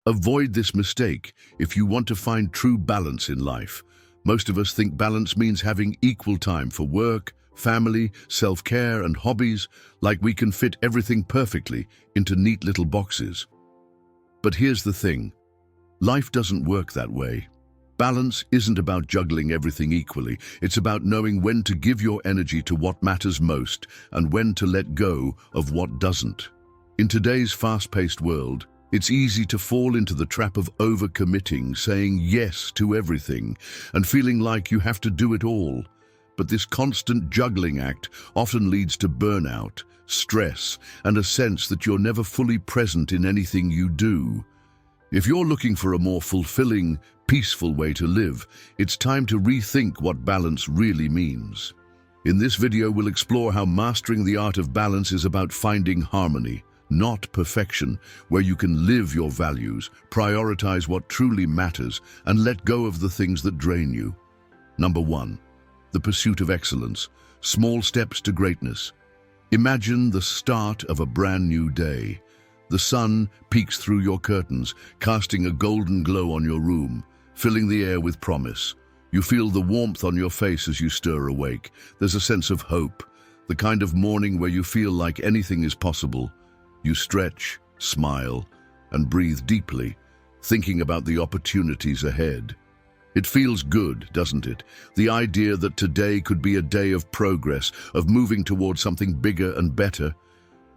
Avoid this mistake if you want to find true balance in life. Most of us think balance means having equal time for work, family, self-care, and hobbies, like we can fit everything perfectly into neat little boxes. But here's the thing. Life doesn't work that way. Balance isn't about juggling everything equally. It's about knowing when to give your energy to what matters most and when to let go of what doesn't. In today's fast-paced world, it's easy to fall into the trap of overcommitting, saying yes to everything, and feeling like you have to do it all. But this constant juggling act often leads to burnout, stress, and a sense that you're never fully present in anything you do. If you're looking for a more fulfilling, peaceful way to live, it's time to rethink what balance really means. In this video, we'll explore how mastering the art of balance is about finding harmony, not perfection, where you can live your values, prioritize what truly matters, and let go of the things that drain you. Number 1. The pursuit of excellence. Small steps to greatness. Imagine the start of a brand new day. The sun peeks through your curtains, casting a golden glow on your room, filling the air with promise. You feel the warmth on your face as you stir awake. There's a sense of hope, the kind of morning where you feel like anything is possible. You stretch, smile, and breathe deeply, thinking about the opportunities ahead. It feels good, doesn't it? The idea that today could be a day of progress, of moving towards something bigger and better.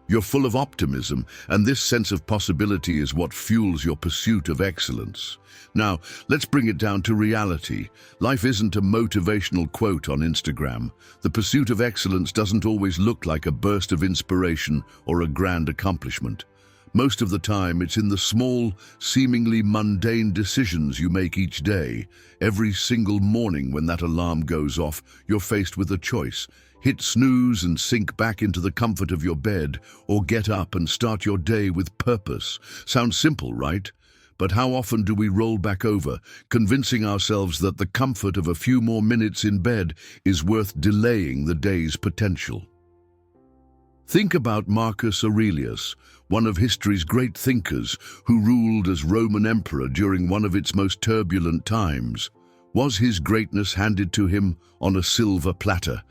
You're full of optimism, and this sense of possibility is what fuels your pursuit of excellence. Now, let's bring it down to reality. Life isn't a motivational quote on Instagram. The pursuit of excellence doesn't always look like a burst of inspiration or a grand accomplishment. Most of the time, it's in the small, seemingly mundane decisions you make each day. Every single morning when that alarm goes off, you're faced with a choice. Hit snooze and sink back into the comfort of your bed, or get up and start your day with purpose. Sounds simple, right? But how often do we roll back over, convincing ourselves that the comfort of a few more minutes in bed is worth delaying the day's potential? Think about Marcus Aurelius, one of history's great thinkers who ruled as Roman emperor during one of its most turbulent times. Was his greatness handed to him on a silver platter?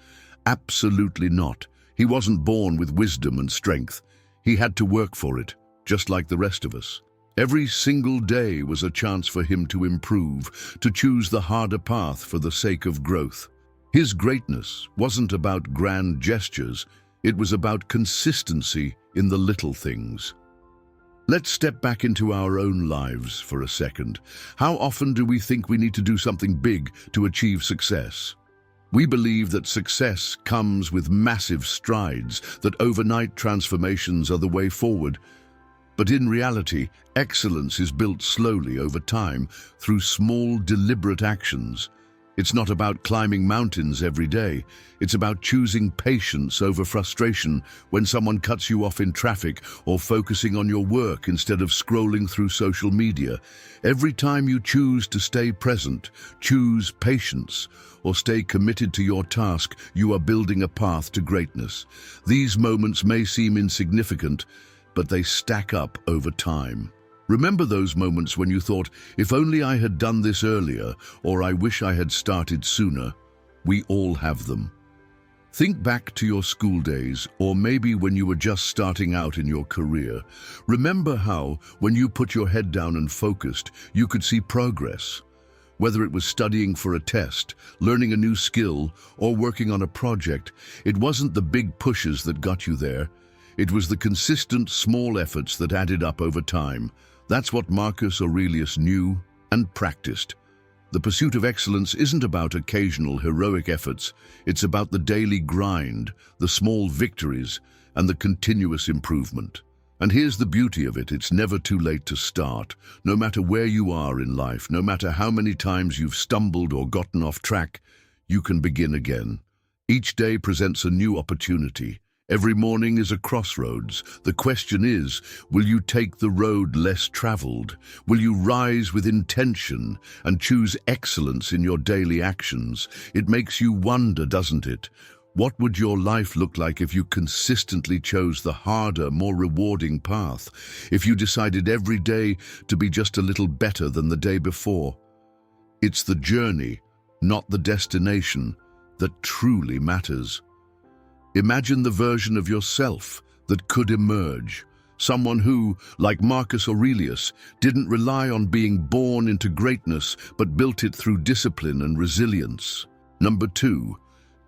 Absolutely not. He wasn't born with wisdom and strength. He had to work for it, just like the rest of us. Every single day was a chance for him to improve, to choose the harder path for the sake of growth. His greatness wasn't about grand gestures, it was about consistency in the little things. Let's step back into our own lives for a second. How often do we think we need to do something big to achieve success? We believe that success comes with massive strides, that overnight transformations are the way forward. But in reality, excellence is built slowly over time through small, deliberate actions. It's not about climbing mountains every day. It's about choosing patience over frustration when someone cuts you off in traffic, or focusing on your work instead of scrolling through social media. Every time you choose to stay present, choose patience, or stay committed to your task, you are building a path to greatness. These moments may seem insignificant, but they stack up over time. Remember those moments when you thought, if only I had done this earlier, or I wish I had started sooner? We all have them. Think back to your school days, or maybe when you were just starting out in your career. Remember how, when you put your head down and focused, you could see progress. Whether it was studying for a test, learning a new skill, or working on a project, it wasn't the big pushes that got you there. It was the consistent small efforts that added up over time. That's what Marcus Aurelius knew and practiced. The pursuit of excellence isn't about occasional heroic efforts. It's about the daily grind, the small victories, and the continuous improvement. And here's the beauty of it, it's never too late to start. No matter where you are in life, no matter how many times you've stumbled or gotten off track, you can begin again. Each day presents a new opportunity. Every morning is a crossroads. The question is, will you take the road less traveled? Will you rise with intention and choose excellence in your daily actions? It makes you wonder, doesn't it? What would your life look like if you consistently chose the harder, more rewarding path? If you decided every day to be just a little better than the day before? It's the journey, not the destination, that truly matters. Imagine the version of yourself that could emerge. Someone who, like Marcus Aurelius, didn't rely on being born into greatness, but built it through discipline and resilience. Number 2,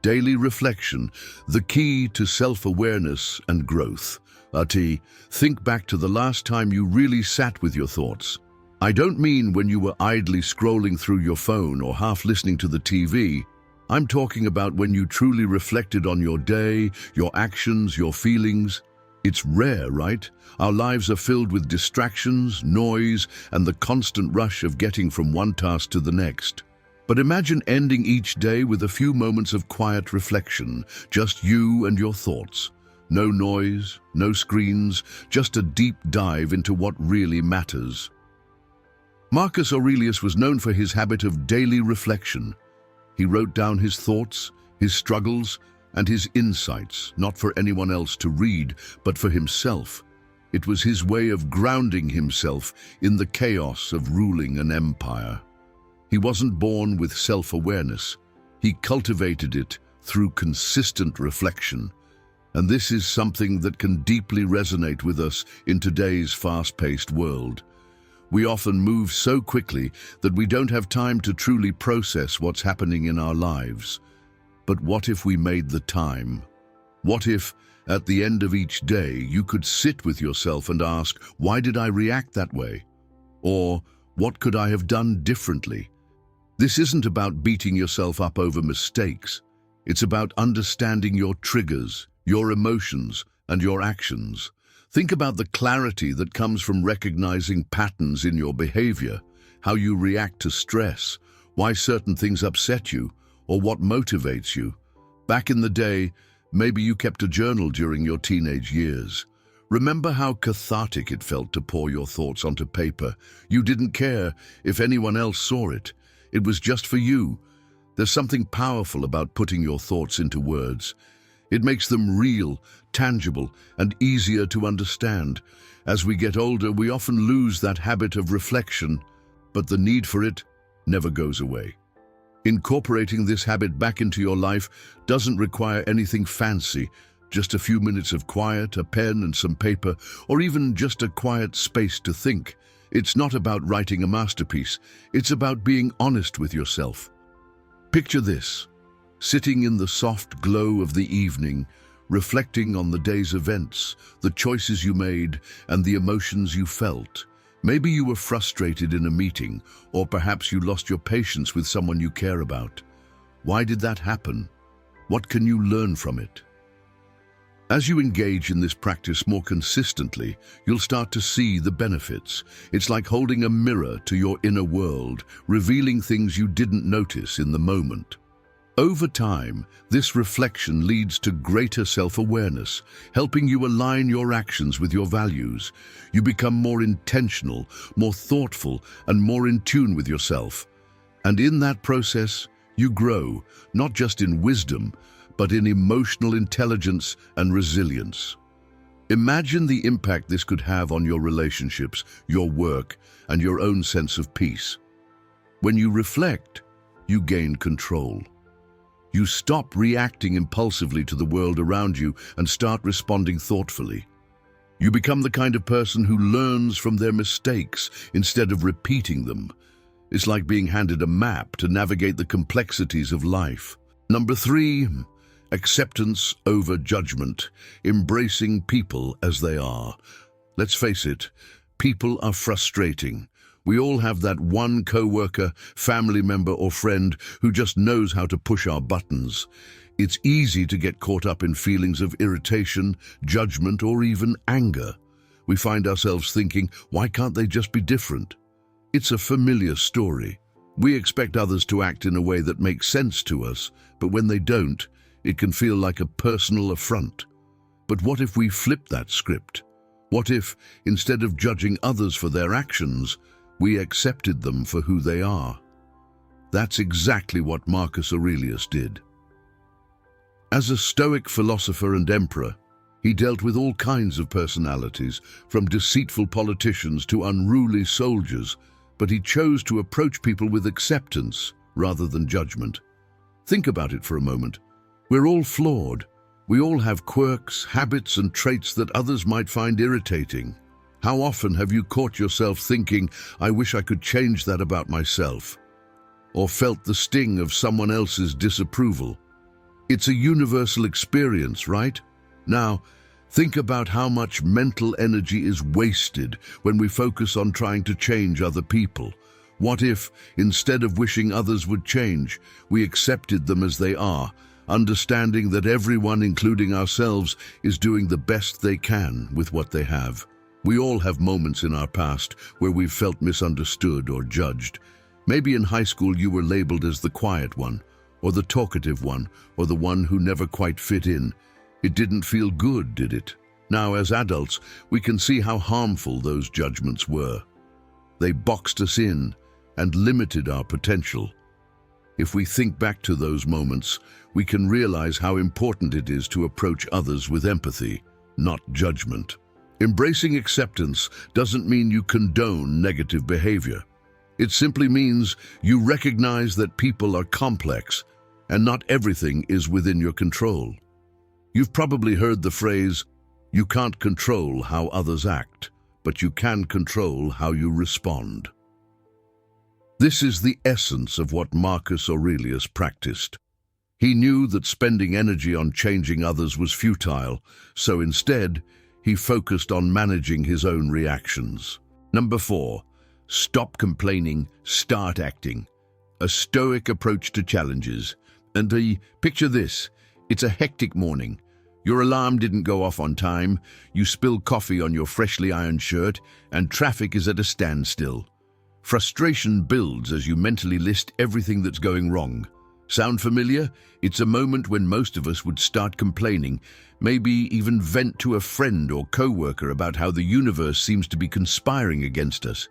daily reflection, the key to self-awareness and growth. Think back to the last time you really sat with your thoughts. I don't mean when you were idly scrolling through your phone or half listening to the TV. I'm talking about when you truly reflected on your day, your actions, your feelings. It's rare, right? Our lives are filled with distractions, noise, and the constant rush of getting from one task to the next. But imagine ending each day with a few moments of quiet reflection, just you and your thoughts. No noise, no screens, just a deep dive into what really matters. Marcus Aurelius was known for his habit of daily reflection. He wrote down his thoughts, his struggles, and his insights, not for anyone else to read, but for himself. It was his way of grounding himself in the chaos of ruling an empire. He wasn't born with self-awareness. He cultivated it through consistent reflection. And this is something that can deeply resonate with us in today's fast-paced world. We often move so quickly that we don't have time to truly process what's happening in our lives. But what if we made the time? What if, at the end of each day, you could sit with yourself and ask, why did I react that way? Or, what could I have done differently? This isn't about beating yourself up over mistakes. It's about understanding your triggers, your emotions, and your actions. Think about the clarity that comes from recognizing patterns in your behavior, how you react to stress, why certain things upset you, or what motivates you. Back in the day, maybe you kept a journal during your teenage years. Remember how cathartic it felt to pour your thoughts onto paper. You didn't care if anyone else saw it. It was just for you. There's something powerful about putting your thoughts into words. It makes them real, tangible, and easier to understand. As we get older, we often lose that habit of reflection, but the need for it never goes away. Incorporating this habit back into your life doesn't require anything fancy, just a few minutes of quiet, a pen and some paper, or even just a quiet space to think. It's not about writing a masterpiece, it's about being honest with yourself. Picture this, sitting in the soft glow of the evening, reflecting on the day's events, the choices you made, and the emotions you felt. Maybe you were frustrated in a meeting, or perhaps you lost your patience with someone you care about. Why did that happen? What can you learn from it? As you engage in this practice more consistently, you'll start to see the benefits. It's like holding a mirror to your inner world, revealing things you didn't notice in the moment. Over time, this reflection leads to greater self-awareness, helping you align your actions with your values. You become more intentional, more thoughtful, and more in tune with yourself. And in that process, you grow, not just in wisdom, but in emotional intelligence and resilience. Imagine the impact this could have on your relationships, your work, and your own sense of peace. When you reflect, you gain control. You stop reacting impulsively to the world around you and start responding thoughtfully. You become the kind of person who learns from their mistakes instead of repeating them. It's like being handed a map to navigate the complexities of life. Number 3, acceptance over judgment, embracing people as they are. Let's face it, people are frustrating. We all have that one coworker, family member, or friend who just knows how to push our buttons. It's easy to get caught up in feelings of irritation, judgment, or even anger. We find ourselves thinking, why can't they just be different? It's a familiar story. We expect others to act in a way that makes sense to us, but when they don't, it can feel like a personal affront. But what if we flip that script? What if, instead of judging others for their actions, we accepted them for who they are? That's exactly what Marcus Aurelius did. As a Stoic philosopher and emperor, he dealt with all kinds of personalities, from deceitful politicians to unruly soldiers, but he chose to approach people with acceptance rather than judgment. Think about it for a moment. We're all flawed. We all have quirks, habits, and traits that others might find irritating. How often have you caught yourself thinking, "I wish I could change that about myself," or felt the sting of someone else's disapproval? It's a universal experience, right? Now, think about how much mental energy is wasted when we focus on trying to change other people. What if, instead of wishing others would change, we accepted them as they are, understanding that everyone, including ourselves, is doing the best they can with what they have? We all have moments in our past where we've felt misunderstood or judged. Maybe in high school you were labeled as the quiet one, or the talkative one, or the one who never quite fit in. It didn't feel good, did it? Now, as adults, we can see how harmful those judgments were. They boxed us in and limited our potential. If we think back to those moments, we can realize how important it is to approach others with empathy, not judgment. Embracing acceptance doesn't mean you condone negative behavior. It simply means you recognize that people are complex and not everything is within your control. You've probably heard the phrase, "You can't control how others act, but you can control how you respond." This is the essence of what Marcus Aurelius practiced. He knew that spending energy on changing others was futile, so instead, he focused on managing his own reactions. Number 4, stop complaining, start acting. A Stoic approach to challenges. And picture this, it's a hectic morning. Your alarm didn't go off on time, you spill coffee on your freshly ironed shirt, and traffic is at a standstill. Frustration builds as you mentally list everything that's going wrong. Sound familiar? It's a moment when most of us would start complaining, maybe even vent to a friend or coworker about how the universe seems to be conspiring against us.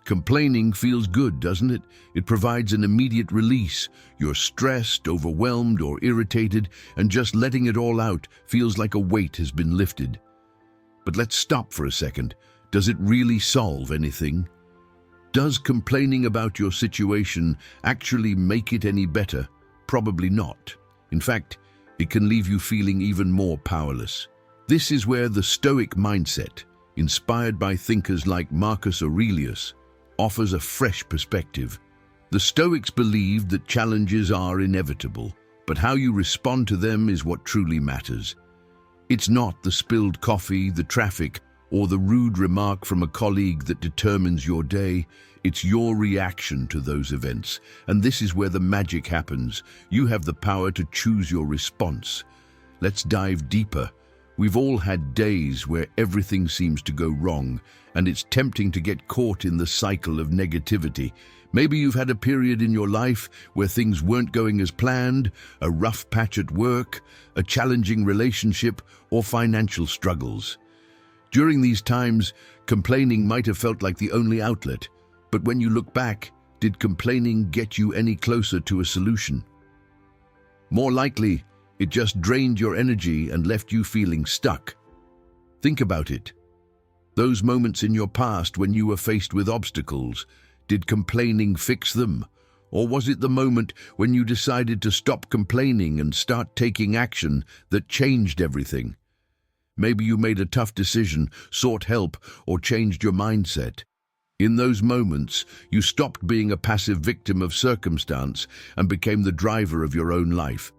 Complaining feels good, doesn't it? It provides an immediate release. You're stressed, overwhelmed, or irritated, and just letting it all out feels like a weight has been lifted. But let's stop for a second. Does it really solve anything? Does complaining about your situation actually make it any better? Probably not. In fact, it can leave you feeling even more powerless. This is where the Stoic mindset, inspired by thinkers like Marcus Aurelius, offers a fresh perspective. The Stoics believed that challenges are inevitable, but how you respond to them is what truly matters. It's not the spilled coffee, the traffic, or the rude remark from a colleague that determines your day. It's your reaction to those events, and this is where the magic happens. You have the power to choose your response. Let's dive deeper. We've all had days where everything seems to go wrong, and it's tempting to get caught in the cycle of negativity. Maybe you've had a period in your life where things weren't going as planned, a rough patch at work, a challenging relationship, or financial struggles. During these times, complaining might have felt like the only outlet, but when you look back, did complaining get you any closer to a solution? More likely, it just drained your energy and left you feeling stuck. Think about it. Those moments in your past when you were faced with obstacles, did complaining fix them? Or was it the moment when you decided to stop complaining and start taking action that changed everything? Maybe you made a tough decision, sought help, or changed your mindset. In those moments, you stopped being a passive victim of circumstance and became the driver of your own life.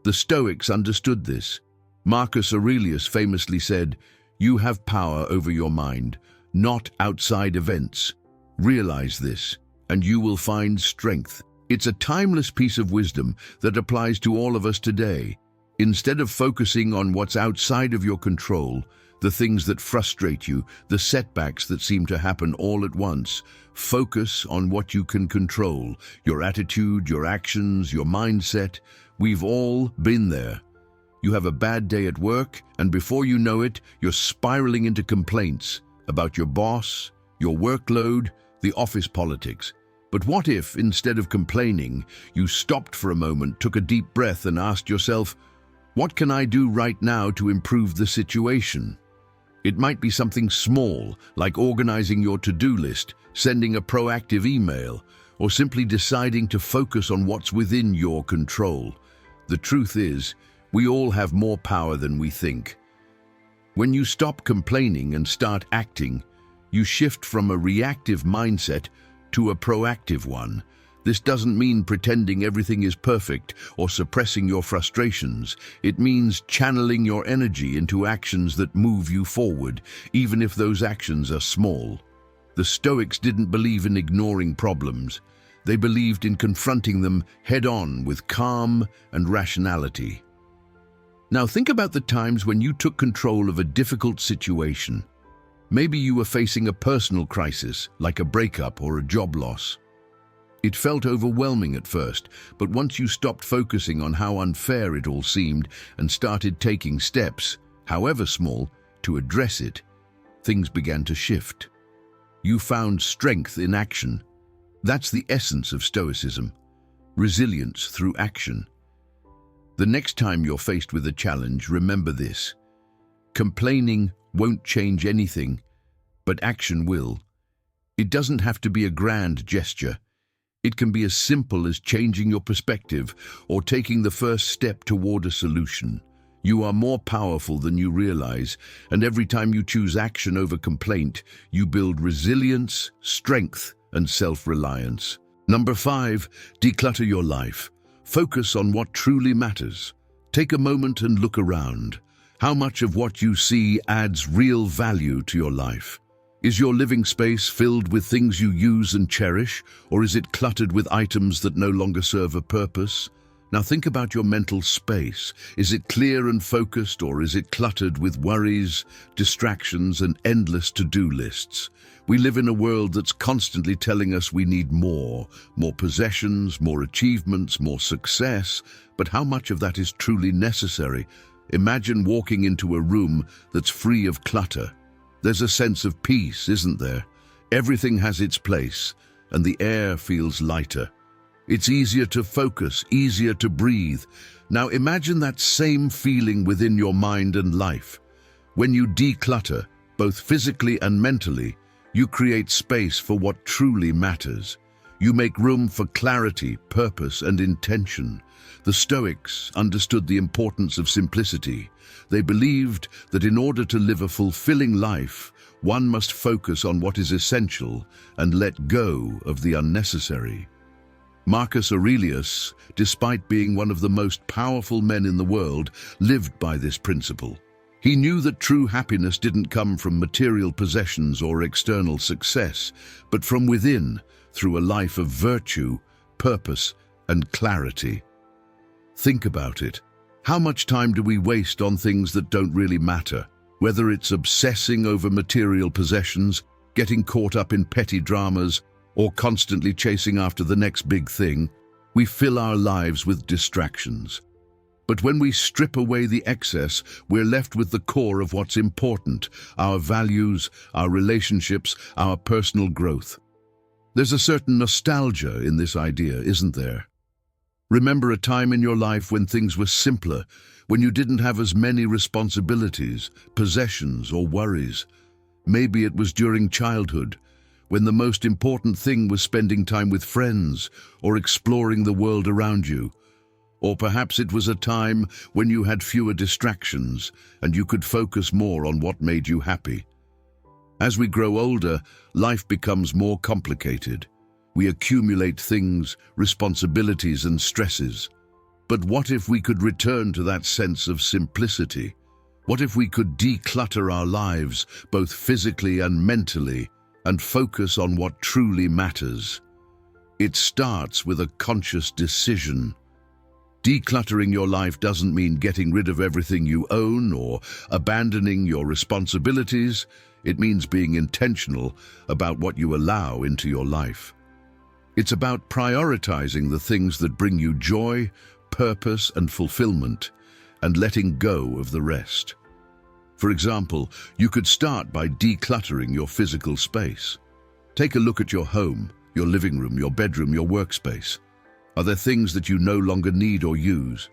The Stoics understood this. Marcus Aurelius famously said, "You have power over your mind, not outside events. Realize this, and you will find strength." It's a timeless piece of wisdom that applies to all of us today. Instead of focusing on what's outside of your control, the things that frustrate you, the setbacks that seem to happen all at once, focus on what you can control, your attitude, your actions, your mindset. We've all been there. You have a bad day at work, and before you know it, you're spiraling into complaints about your boss, your workload, the office politics. But what if, instead of complaining, you stopped for a moment, took a deep breath and asked yourself, What can I do right now to improve the situation? It might be something small, like organizing your to-do list, sending a proactive email, or simply deciding to focus on what's within your control. The truth is, we all have more power than we think. When you stop complaining and start acting, you shift from a reactive mindset to a proactive one. This doesn't mean pretending everything is perfect or suppressing your frustrations. It means channeling your energy into actions that move you forward, even if those actions are small. The Stoics didn't believe in ignoring problems. They believed in confronting them head-on with calm and rationality. Now think about the times when you took control of a difficult situation. Maybe you were facing a personal crisis, like a breakup or a job loss. It felt overwhelming at first, but once you stopped focusing on how unfair it all seemed and started taking steps, however small, to address it, things began to shift. You found strength in action. That's the essence of Stoicism, resilience through action. The next time you're faced with a challenge, remember this. Complaining won't change anything, but action will. It doesn't have to be a grand gesture. It can be as simple as changing your perspective or taking the first step toward a solution. You are more powerful than you realize, and every time you choose action over complaint, you build resilience, strength, and self-reliance. Number 5, declutter your life. Focus on what truly matters. Take a moment and look around. How much of what you see adds real value to your life? Is your living space filled with things you use and cherish, or is it cluttered with items that no longer serve a purpose? Now think about your mental space. Is it clear and focused, or is it cluttered with worries, distractions, and endless to-do lists? We live in a world that's constantly telling us we need more possessions, more achievements, more success, but how much of that is truly necessary? Imagine walking into a room that's free of clutter. There's a sense of peace, isn't there? Everything has its place, and the air feels lighter. It's easier to focus, easier to breathe. Now imagine that same feeling within your mind and life. When you declutter, both physically and mentally, you create space for what truly matters. You make room for clarity, purpose, and intention. The Stoics understood the importance of simplicity. They believed that in order to live a fulfilling life, one must focus on what is essential and let go of the unnecessary. Marcus Aurelius, despite being one of the most powerful men in the world, lived by this principle. He knew that true happiness didn't come from material possessions or external success, but from within, through a life of virtue, purpose, and clarity. Think about it. How much time do we waste on things that don't really matter? Whether it's obsessing over material possessions, getting caught up in petty dramas, or constantly chasing after the next big thing, we fill our lives with distractions. But when we strip away the excess, we're left with the core of what's important, our values, our relationships, our personal growth. There's a certain nostalgia in this idea, isn't there? Remember a time in your life when things were simpler, when you didn't have as many responsibilities, possessions, or worries. Maybe it was during childhood, when the most important thing was spending time with friends or exploring the world around you. Or perhaps it was a time when you had fewer distractions and you could focus more on what made you happy. As we grow older, life becomes more complicated. We accumulate things, responsibilities, and stresses. But what if we could return to that sense of simplicity? What if we could declutter our lives, both physically and mentally, and focus on what truly matters? It starts with a conscious decision. Decluttering your life doesn't mean getting rid of everything you own or abandoning your responsibilities. It means being intentional about what you allow into your life. It's about prioritizing the things that bring you joy, purpose, and fulfillment, and letting go of the rest. For example, you could start by decluttering your physical space. Take a look at your home, your living room, your bedroom, your workspace. Are there things that you no longer need or use?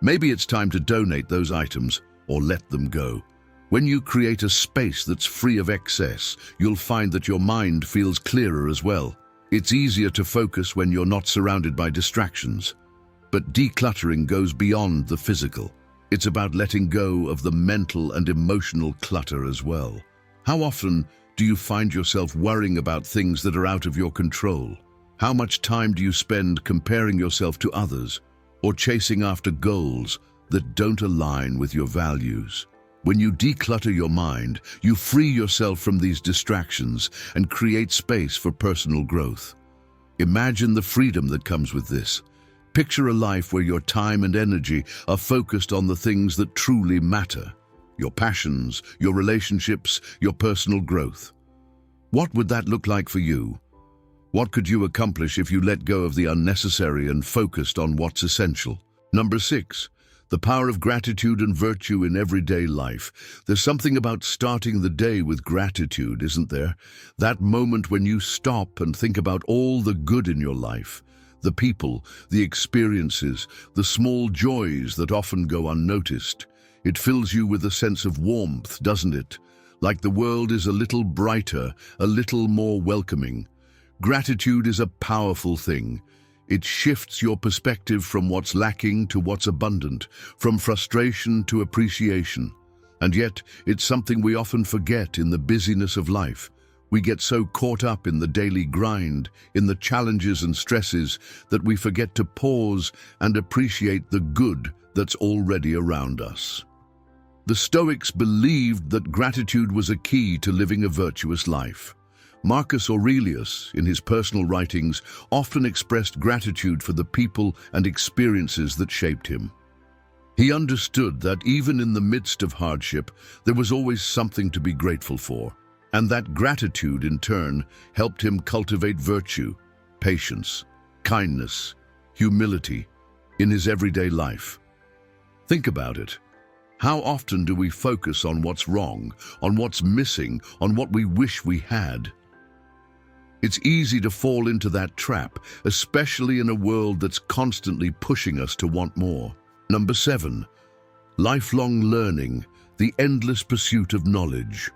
Maybe it's time to donate those items or let them go. When you create a space that's free of excess, you'll find that your mind feels clearer as well. It's easier to focus when you're not surrounded by distractions. But decluttering goes beyond the physical. It's about letting go of the mental and emotional clutter as well. How often do you find yourself worrying about things that are out of your control? How much time do you spend comparing yourself to others or chasing after goals that don't align with your values? When you declutter your mind, you free yourself from these distractions and create space for personal growth. Imagine the freedom that comes with this. Picture a life where your time and energy are focused on the things that truly matter. Your passions, your relationships, your personal growth. What would that look like for you? What could you accomplish if you let go of the unnecessary and focused on what's essential? Number 6. The power of gratitude and virtue in everyday life. There's something about starting the day with gratitude, isn't there? That moment when you stop and think about all the good in your life. The people, the experiences, the small joys that often go unnoticed. It fills you with a sense of warmth, doesn't it? Like the world is a little brighter, a little more welcoming. Gratitude is a powerful thing. It shifts your perspective from what's lacking to what's abundant, from frustration to appreciation. And yet, it's something we often forget in the busyness of life. We get so caught up in the daily grind, in the challenges and stresses, that we forget to pause and appreciate the good that's already around us. The Stoics believed that gratitude was a key to living a virtuous life. Marcus Aurelius, in his personal writings, often expressed gratitude for the people and experiences that shaped him. He understood that even in the midst of hardship, there was always something to be grateful for, and that gratitude, in turn, helped him cultivate virtue, patience, kindness, humility in his everyday life. Think about it. How often do we focus on what's wrong, on what's missing, on what we wish we had? It's easy to fall into that trap, especially in a world that's constantly pushing us to want more. Number 7. Lifelong learning, the endless pursuit of knowledge.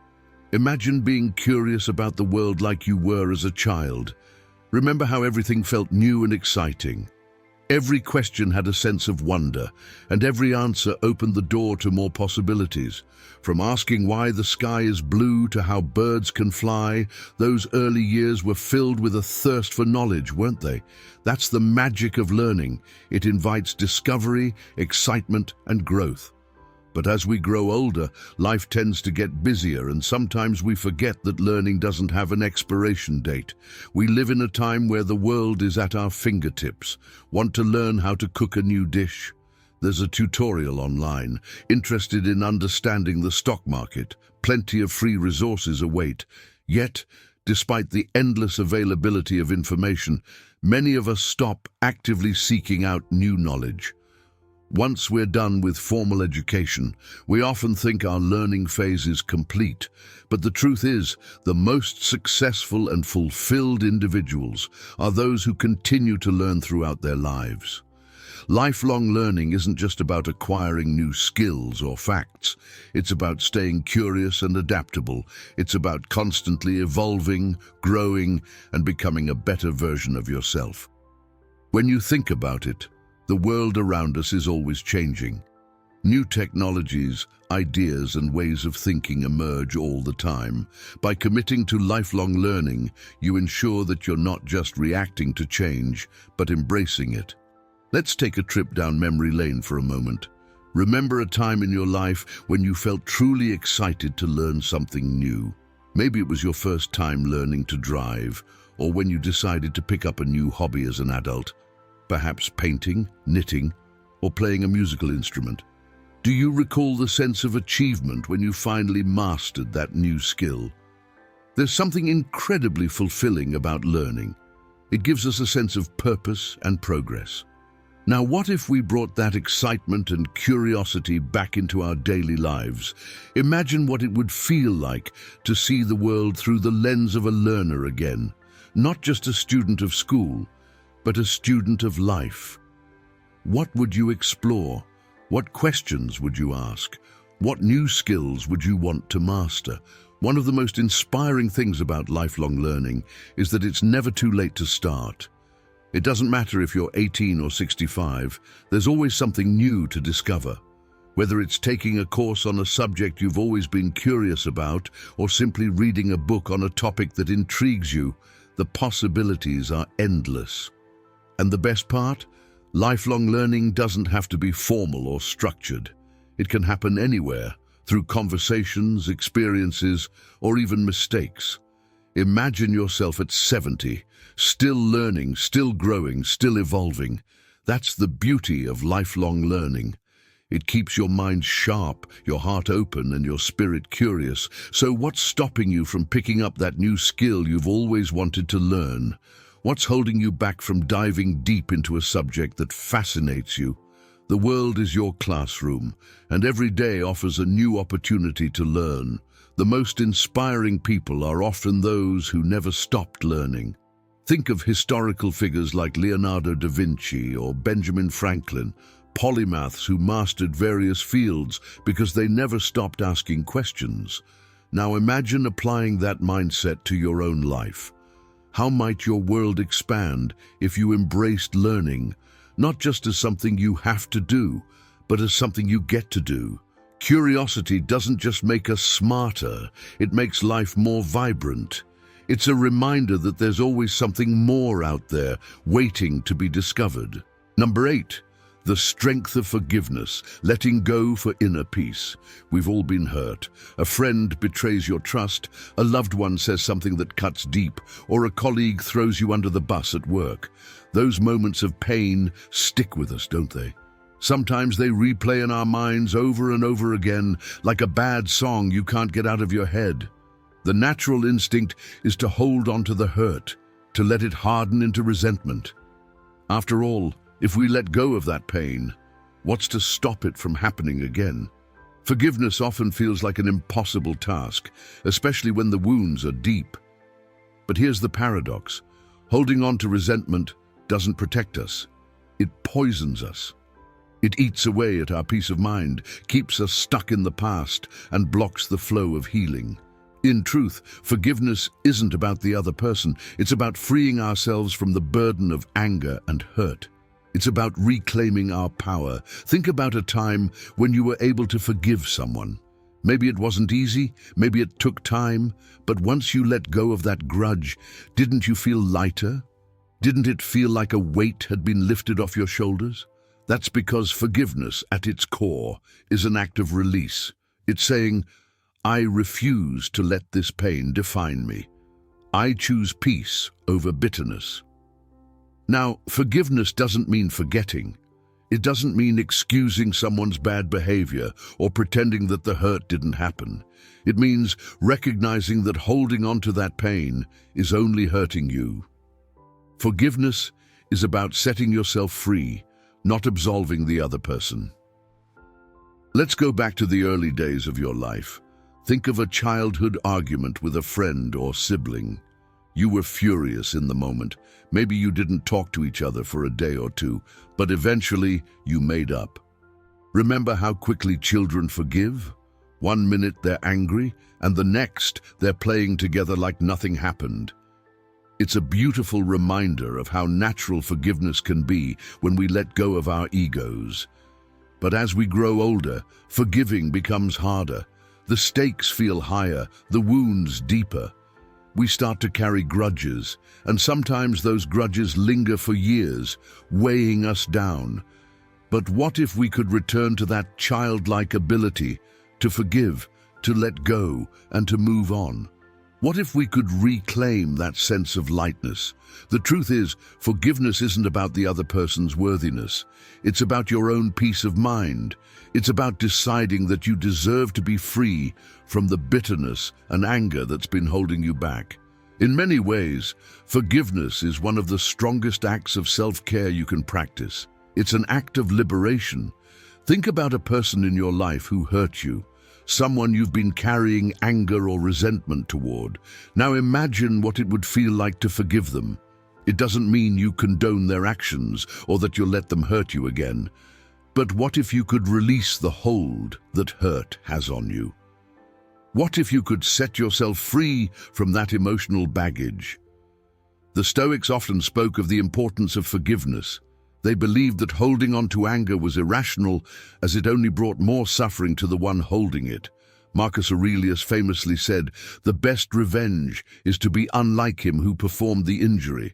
Imagine being curious about the world like you were as a child. Remember how everything felt new and exciting. Every question had a sense of wonder, and every answer opened the door to more possibilities. From asking why the sky is blue to how birds can fly, those early years were filled with a thirst for knowledge, weren't they? That's the magic of learning. It invites discovery, excitement, and growth. But as we grow older, life tends to get busier, and sometimes we forget that learning doesn't have an expiration date. We live in a time where the world is at our fingertips. Want to learn how to cook a new dish? There's a tutorial online. Interested in understanding the stock market? Plenty of free resources await. Yet, despite the endless availability of information, many of us stop actively seeking out new knowledge. Once we're done with formal education, we often think our learning phase is complete. But the truth is, the most successful and fulfilled individuals are those who continue to learn throughout their lives. Lifelong learning isn't just about acquiring new skills or facts. It's about staying curious and adaptable. It's about constantly evolving, growing, and becoming a better version of yourself. When you think about it, the world around us is always changing. New technologies, ideas, and ways of thinking emerge all the time. By committing to lifelong learning, you ensure that you're not just reacting to change, but embracing it. Let's take a trip down memory lane for a moment. Remember a time in your life when you felt truly excited to learn something new. Maybe it was your first time learning to drive, or when you decided to pick up a new hobby as an adult. Perhaps painting, knitting, or playing a musical instrument. Do you recall the sense of achievement when you finally mastered that new skill? There's something incredibly fulfilling about learning. It gives us a sense of purpose and progress. Now, what if we brought that excitement and curiosity back into our daily lives? Imagine what it would feel like to see the world through the lens of a learner again, not just a student of school, but a student of life. What would you explore? What questions would you ask? What new skills would you want to master? One of the most inspiring things about lifelong learning is that it's never too late to start. It doesn't matter if you're 18 or 65, there's always something new to discover. Whether it's taking a course on a subject you've always been curious about, or simply reading a book on a topic that intrigues you, the possibilities are endless. And the best part? Lifelong learning doesn't have to be formal or structured. It can happen anywhere, through conversations, experiences, or even mistakes. Imagine yourself at 70, still learning, still growing, still evolving. That's the beauty of lifelong learning. It keeps your mind sharp, your heart open, and your spirit curious. So what's stopping you from picking up that new skill you've always wanted to learn? What's holding you back from diving deep into a subject that fascinates you? The world is your classroom, and every day offers a new opportunity to learn. The most inspiring people are often those who never stopped learning. Think of historical figures like Leonardo da Vinci or Benjamin Franklin, polymaths who mastered various fields because they never stopped asking questions. Now imagine applying that mindset to your own life. How might your world expand if you embraced learning, not just as something you have to do, but as something you get to do? Curiosity doesn't just make us smarter, it makes life more vibrant. It's a reminder that there's always something more out there waiting to be discovered. Number 8. The strength of forgiveness, letting go for inner peace. We've all been hurt. A friend betrays your trust, a loved one says something that cuts deep, or a colleague throws you under the bus at work. Those moments of pain stick with us, don't they? Sometimes they replay in our minds over and over again, like a bad song you can't get out of your head. The natural instinct is to hold on to the hurt, to let it harden into resentment. After all, if we let go of that pain, what's to stop it from happening again? Forgiveness often feels like an impossible task, especially when the wounds are deep. But here's the paradox. Holding on to resentment doesn't protect us. It poisons us. It eats away at our peace of mind, keeps us stuck in the past, and blocks the flow of healing. In truth, forgiveness isn't about the other person. It's about freeing ourselves from the burden of anger and hurt. It's about reclaiming our power. Think about a time when you were able to forgive someone. Maybe it wasn't easy, maybe it took time, but once you let go of that grudge, didn't you feel lighter? Didn't it feel like a weight had been lifted off your shoulders? That's because forgiveness, at its core, is an act of release. It's saying, I refuse to let this pain define me. I choose peace over bitterness. Now, forgiveness doesn't mean forgetting. It doesn't mean excusing someone's bad behavior or pretending that the hurt didn't happen. It means recognizing that holding on to that pain is only hurting you. Forgiveness is about setting yourself free, not absolving the other person. Let's go back to the early days of your life. Think of a childhood argument with a friend or sibling. You were furious in the moment. Maybe you didn't talk to each other for a day or two, but eventually you made up. Remember how quickly children forgive? 1 minute they're angry, and the next they're playing together like nothing happened. It's a beautiful reminder of how natural forgiveness can be when we let go of our egos. But as we grow older, forgiving becomes harder. The stakes feel higher, the wounds deeper. We start to carry grudges, and sometimes those grudges linger for years, weighing us down. But what if we could return to that childlike ability to forgive, to let go, and to move on? What if we could reclaim that sense of lightness? The truth is, forgiveness isn't about the other person's worthiness. It's about your own peace of mind. It's about deciding that you deserve to be free from the bitterness and anger that's been holding you back. In many ways, forgiveness is one of the strongest acts of self-care you can practice. It's an act of liberation. Think about a person in your life who hurt you, someone you've been carrying anger or resentment toward. Now imagine what it would feel like to forgive them. It doesn't mean you condone their actions or that you'll let them hurt you again. But what if you could release the hold that hurt has on you? What if you could set yourself free from that emotional baggage? The Stoics often spoke of the importance of forgiveness. They believed that holding on to anger was irrational, as it only brought more suffering to the one holding it. Marcus Aurelius famously said, "The best revenge is to be unlike him who performed the injury."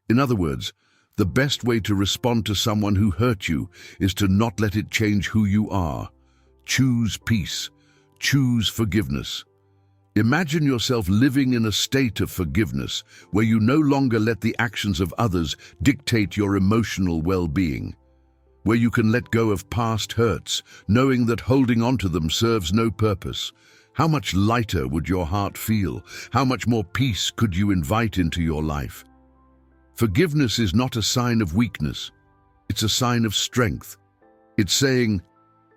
In other words, the best way to respond to someone who hurt you is to not let it change who you are. Choose peace. Choose forgiveness. Imagine yourself living in a state of forgiveness where you no longer let the actions of others dictate your emotional well-being, where you can let go of past hurts, knowing that holding on to them serves no purpose. How much lighter would your heart feel? How much more peace could you invite into your life? Forgiveness is not a sign of weakness. It's a sign of strength. It's saying,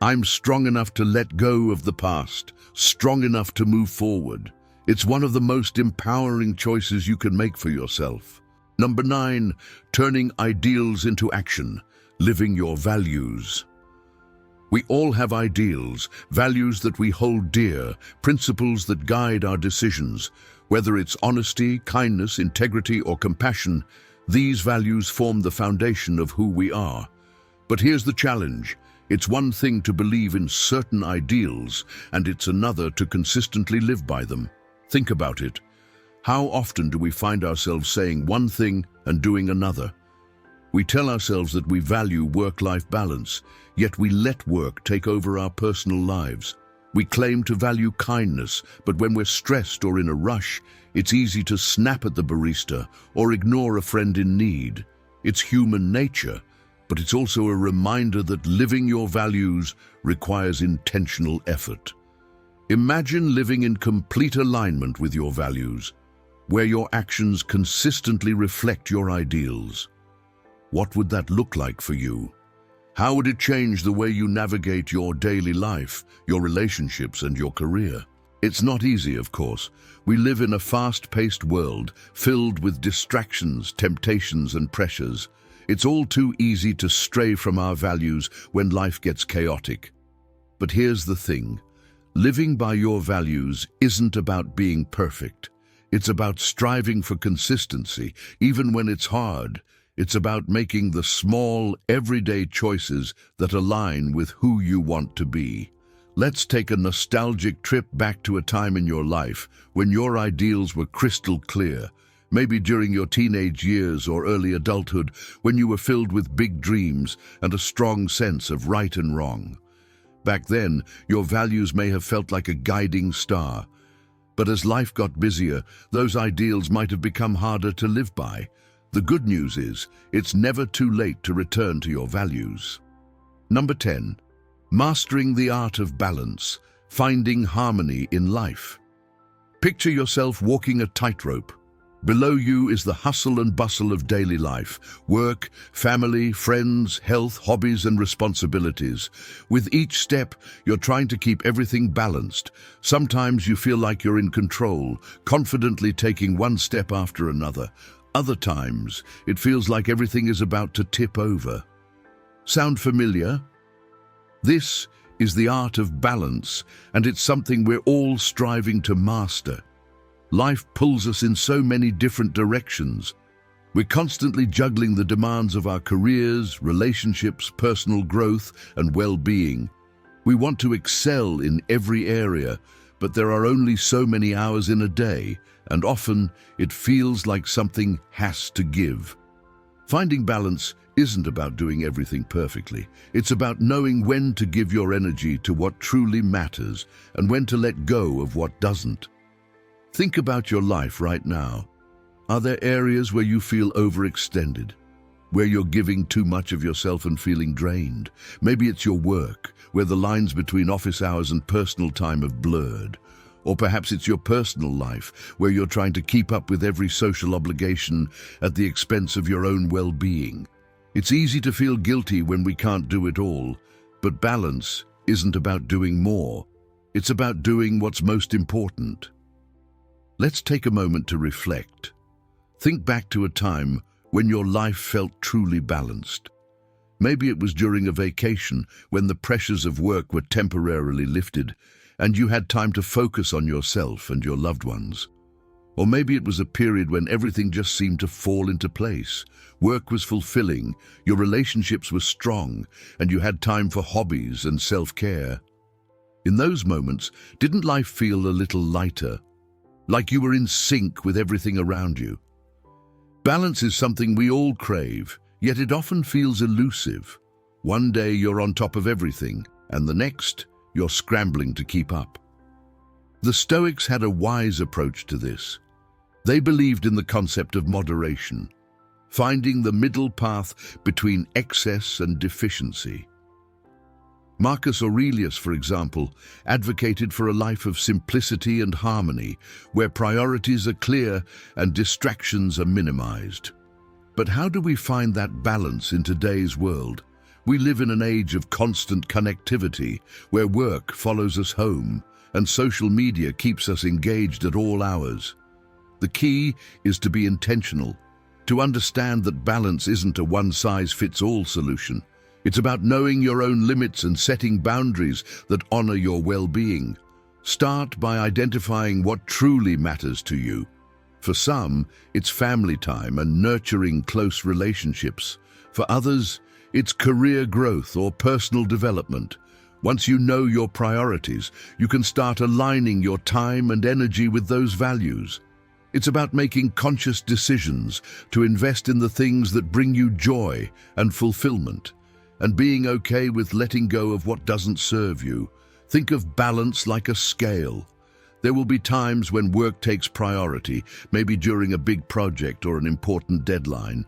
"I'm strong enough to let go of the past, strong enough to move forward." It's one of the most empowering choices you can make for yourself. Number 9, turning ideals into action, living your values. We all have ideals, values that we hold dear, principles that guide our decisions. Whether it's honesty, kindness, integrity, or compassion, these values form the foundation of who we are. But here's the challenge. It's one thing to believe in certain ideals, and it's another to consistently live by them. Think about it. How often do we find ourselves saying one thing and doing another? We tell ourselves that we value work-life balance, yet we let work take over our personal lives. We claim to value kindness, but when we're stressed or in a rush, it's easy to snap at the barista or ignore a friend in need. It's human nature, but it's also a reminder that living your values requires intentional effort. Imagine living in complete alignment with your values, where your actions consistently reflect your ideals. What would that look like for you? How would it change the way you navigate your daily life, your relationships, and your career? It's not easy, of course. We live in a fast-paced world filled with distractions, temptations, and pressures. It's all too easy to stray from our values when life gets chaotic. But here's the thing. Living by your values isn't about being perfect. It's about striving for consistency, even when it's hard. It's about making the small, everyday choices that align with who you want to be. Let's take a nostalgic trip back to a time in your life when your ideals were crystal clear. Maybe during your teenage years or early adulthood, when you were filled with big dreams and a strong sense of right and wrong. Back then, your values may have felt like a guiding star. But as life got busier, those ideals might have become harder to live by. The good news is, it's never too late to return to your values. Number 10, mastering the art of balance, finding harmony in life. Picture yourself walking a tightrope. Below you is the hustle and bustle of daily life, work, family, friends, health, hobbies, and responsibilities. With each step, you're trying to keep everything balanced. Sometimes you feel like you're in control, confidently taking one step after another. Other times, it feels like everything is about to tip over. Sound familiar? This is the art of balance, and it's something we're all striving to master. Life pulls us in so many different directions. We're constantly juggling the demands of our careers, relationships, personal growth, and well-being. We want to excel in every area, but there are only so many hours in a day, and often it feels like something has to give. Finding balance isn't about doing everything perfectly. It's about knowing when to give your energy to what truly matters and when to let go of what doesn't. Think about your life right now. Are there areas where you feel overextended? Where you're giving too much of yourself and feeling drained? Maybe it's your work, where the lines between office hours and personal time have blurred. Or perhaps it's your personal life, where you're trying to keep up with every social obligation at the expense of your own well-being. It's easy to feel guilty when we can't do it all, but balance isn't about doing more. It's about doing what's most important. Let's take a moment to reflect. Think back to a time when your life felt truly balanced. Maybe it was during a vacation when the pressures of work were temporarily lifted and you had time to focus on yourself and your loved ones. Or maybe it was a period when everything just seemed to fall into place. Work was fulfilling, your relationships were strong, and you had time for hobbies and self-care. In those moments, didn't life feel a little lighter, like you were in sync with everything around you? Balance is something we all crave, yet it often feels elusive. One day you're on top of everything, and the next, you're scrambling to keep up. The Stoics had a wise approach to this. They believed in the concept of moderation, finding the middle path between excess and deficiency. Marcus Aurelius, for example, advocated for a life of simplicity and harmony, where priorities are clear and distractions are minimized. But how do we find that balance in today's world? We live in an age of constant connectivity, where work follows us home and social media keeps us engaged at all hours. The key is to be intentional, to understand that balance isn't a one-size-fits-all solution. It's about knowing your own limits and setting boundaries that honor your well-being. Start by identifying what truly matters to you. For some, it's family time and nurturing close relationships. For others, it's career growth or personal development. Once you know your priorities, you can start aligning your time and energy with those values. It's about making conscious decisions to invest in the things that bring you joy and fulfillment, and being okay with letting go of what doesn't serve you. Think of balance like a scale. There will be times when work takes priority, maybe during a big project or an important deadline.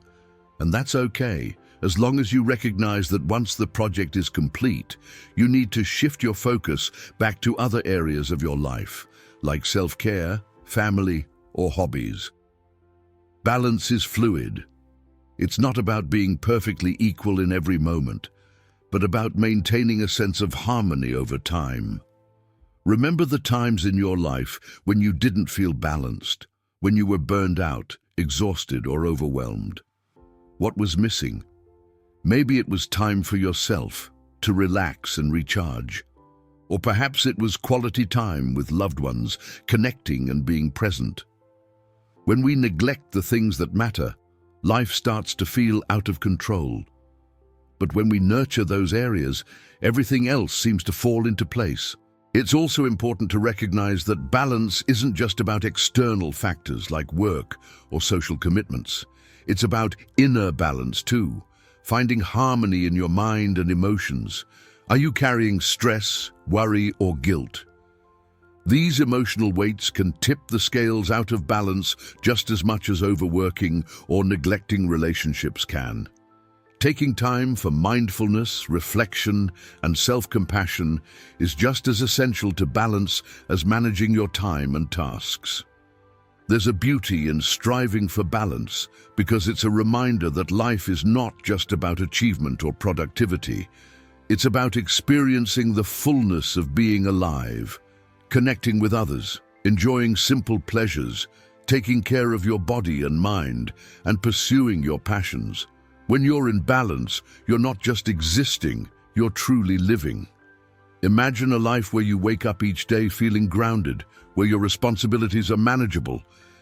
And that's okay, as long as you recognize that once the project is complete, you need to shift your focus back to other areas of your life, like self-care, family, or hobbies. Balance is fluid. It's not about being perfectly equal in every moment, but about maintaining a sense of harmony over time. Remember the times in your life when you didn't feel balanced, when you were burned out, exhausted, or overwhelmed. What was missing? Maybe it was time for yourself to relax and recharge. Or perhaps it was quality time with loved ones, connecting and being present. When we neglect the things that matter, life starts to feel out of control. But when we nurture those areas, everything else seems to fall into place. It's also important to recognize that balance isn't just about external factors like work or social commitments. It's about inner balance too, finding harmony in your mind and emotions. Are you carrying stress, worry, or guilt? These emotional weights can tip the scales out of balance just as much as overworking or neglecting relationships can. Taking time for mindfulness, reflection, and self-compassion is just as essential to balance as managing your time and tasks. There's a beauty in striving for balance because it's a reminder that life is not just about achievement or productivity. It's about experiencing the fullness of being alive, connecting with others, enjoying simple pleasures, taking care of your body and mind, and pursuing your passions. When you're in balance, you're not just existing, you're truly living. Imagine a life where you wake up each day feeling grounded, where your responsibilities are manageable,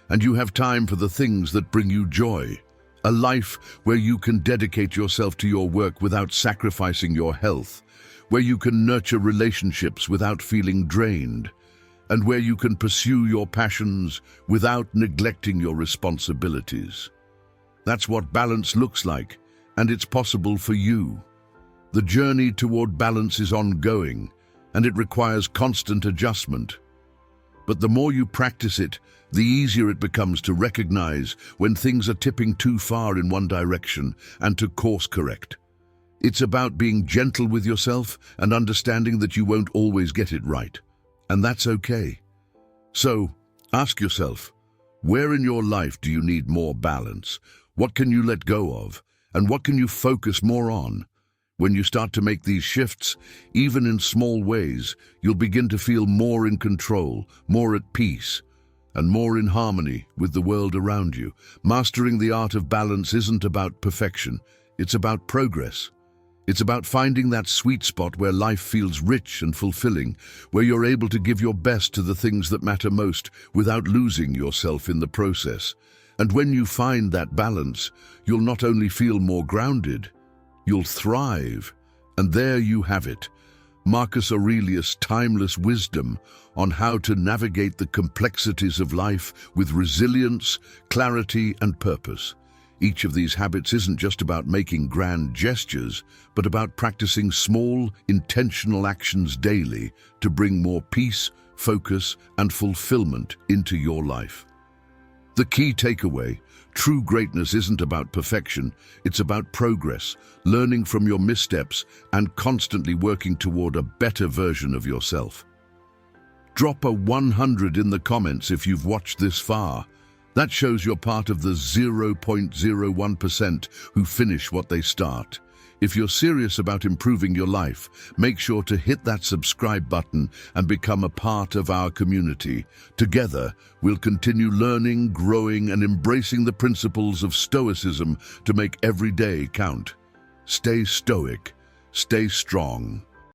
and you have time for the things that bring you joy. A life where you can dedicate yourself to your work without sacrificing your health, where you can nurture relationships without feeling drained, and where you can pursue your passions without neglecting your responsibilities. That's what balance looks like, and it's possible for you. The journey toward balance is ongoing, and it requires constant adjustment. But the more you practice it, the easier it becomes to recognize when things are tipping too far in one direction and to course correct. It's about being gentle with yourself and understanding that you won't always get it right. And that's okay. So, ask yourself, where in your life do you need more balance? What can you let go of? And what can you focus more on? When you start to make these shifts, even in small ways, you'll begin to feel more in control, more at peace, and more in harmony with the world around you. Mastering the art of balance isn't about perfection, it's about progress. It's about finding that sweet spot where life feels rich and fulfilling, where you're able to give your best to the things that matter most without losing yourself in the process. And when you find that balance, you'll not only feel more grounded, you'll thrive. And there you have it, Marcus Aurelius' timeless wisdom on how to navigate the complexities of life with resilience, clarity, and purpose. Each of these habits isn't just about making grand gestures, but about practicing small, intentional actions daily to bring more peace, focus, and fulfillment into your life. The key takeaway: true greatness isn't about perfection, it's about progress, learning from your missteps, and constantly working toward a better version of yourself. Drop a 100 in the comments if you've watched this far. That shows you're part of the 0.01% who finish what they start. If you're serious about improving your life, make sure to hit that subscribe button and become a part of our community. Together, we'll continue learning, growing, and embracing the principles of Stoicism to make every day count. Stay stoic, stay strong,